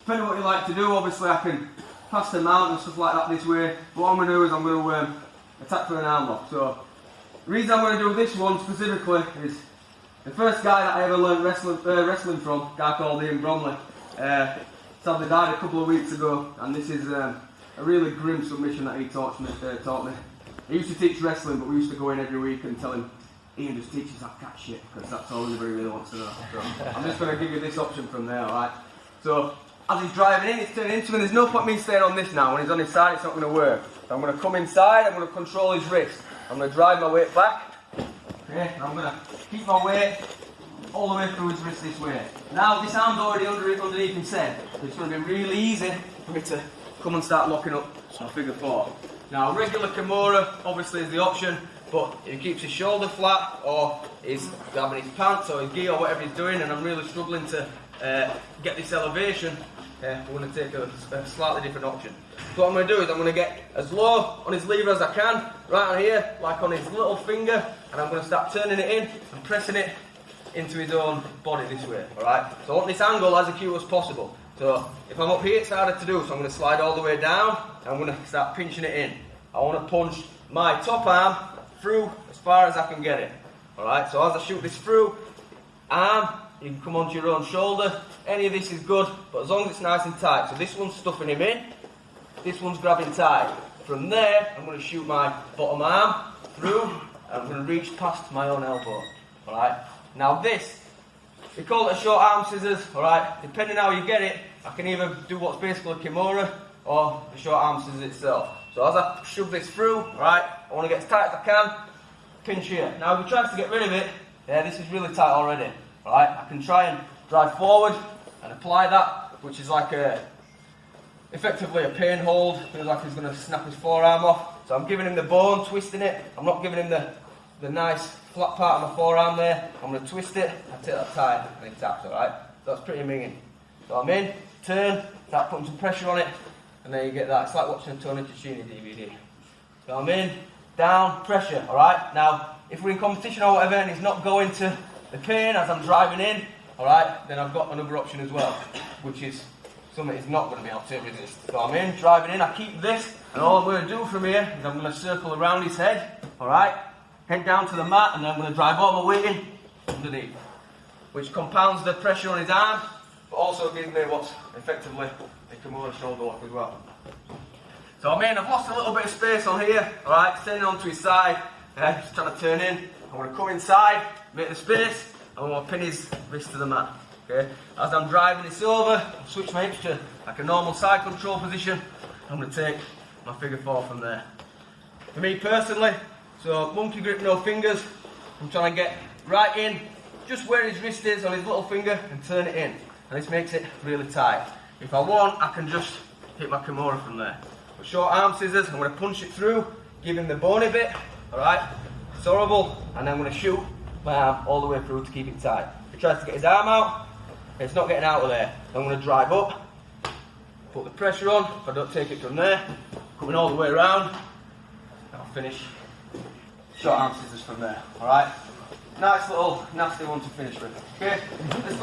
depending on what you like to do, obviously I can pass the mount and stuff like that this way. But what I'm going to do is I'm going to attack for an arm lock. So the reason I'm going to do this one specifically is the first guy that I ever learned wrestling from, a guy called Ian Bromley, sadly died a couple of weeks ago, and this is a really grim submission that he taught me. He used to teach wrestling, but we used to go in every week and tell him, Ian just teaches that cat shit, because that's all anybody really wants to know. So I'm just going to give you this option from there, alright? So as he's driving in, it's turning into me. There's no point me staying on this now. When he's on his side, it's not going to work. So I'm going to come inside, I'm going to control his wrist. I'm going to drive my weight back. Okay, and I'm going to keep my weight all the way through his wrist this way. Now this arm's already underneath his head, so it's going to be really easy for me to come and start locking up my figure four. Now regular Kimura obviously is the option, but if he keeps his shoulder flat or he's grabbing his pants or his gi or whatever he's doing and I'm really struggling to get this elevation, I'm going to take a slightly different option. So what I'm going to do is I'm going to get as low on his lever as I can, right on here, like on his little finger, and I'm going to start turning it in and pressing it into his own body this way, alright? So I want this angle as acute as possible. So if I'm up here, it's harder to do, so I'm going to slide all the way down, and I'm going to start pinching it in. I want to punch my top arm through as far as I can get it, alright? So as I shoot this through, arm, you can come onto your own shoulder. Any of this is good, but as long as it's nice and tight. So this one's stuffing him in, this one's grabbing tight. From there, I'm going to shoot my bottom arm through, and I'm going to reach past my own elbow, alright? Now this, we call it a short arm scissors, alright? Depending how you get it, I can either do what's basically a Kimura or the short arm scissors itself. So as I shove this through, alright, I want to get as tight as I can, pinch here. Now if you try to get rid of it, yeah, this is really tight already, alright? I can try and drive forward and apply that, which is like effectively a pain hold. Feels like he's going to snap his forearm off. So I'm giving him the bone, twisting it. I'm not giving him the nice flat part of my forearm there. I'm going to twist it, I take that tight and he taps, alright? So that's pretty minging. So I'm in, turn, start putting some pressure on it, and there you get that. It's like watching a Tony Ticini DVD. So I'm in, down, pressure, alright? Now, if we're in competition or whatever and he's not going to the pain as I'm driving in, alright, then I've got another option as well, which is something he's not going to be able to resist. So I'm in, driving in, I keep this, and all I'm going to do from here is I'm going to circle around his head, alright? Head down to the mat, and then I'm going to drive all my weight in underneath, which compounds the pressure on his arm, but also gives me what's effectively a Kimura shoulder lock as well. So I'm in, I've lost a little bit of space on here, alright, standing onto his side, just trying to turn in. I'm going to come inside, make the space, and I'm going to pin his wrist to the mat. Okay? As I'm driving this over, I'll switch my hips to like a normal side control position. I'm going to take my figure four from there. For me personally, so monkey grip, no fingers. I'm trying to get right in, just where his wrist is on his little finger, and turn it in. And this makes it really tight. If I want, I can just hit my Kimura from there. But short arm scissors, I'm going to punch it through, give him the bony bit, alright? It's horrible, and then I'm going to shoot my arm all the way through to keep it tight. If he tries to get his arm out, it's not getting out of there. I'm going to drive up, put the pressure on. If I don't take it from there, coming all the way around, I'll finish short arm scissors from there, alright? Nice little nasty one to finish with. Okay, let's go.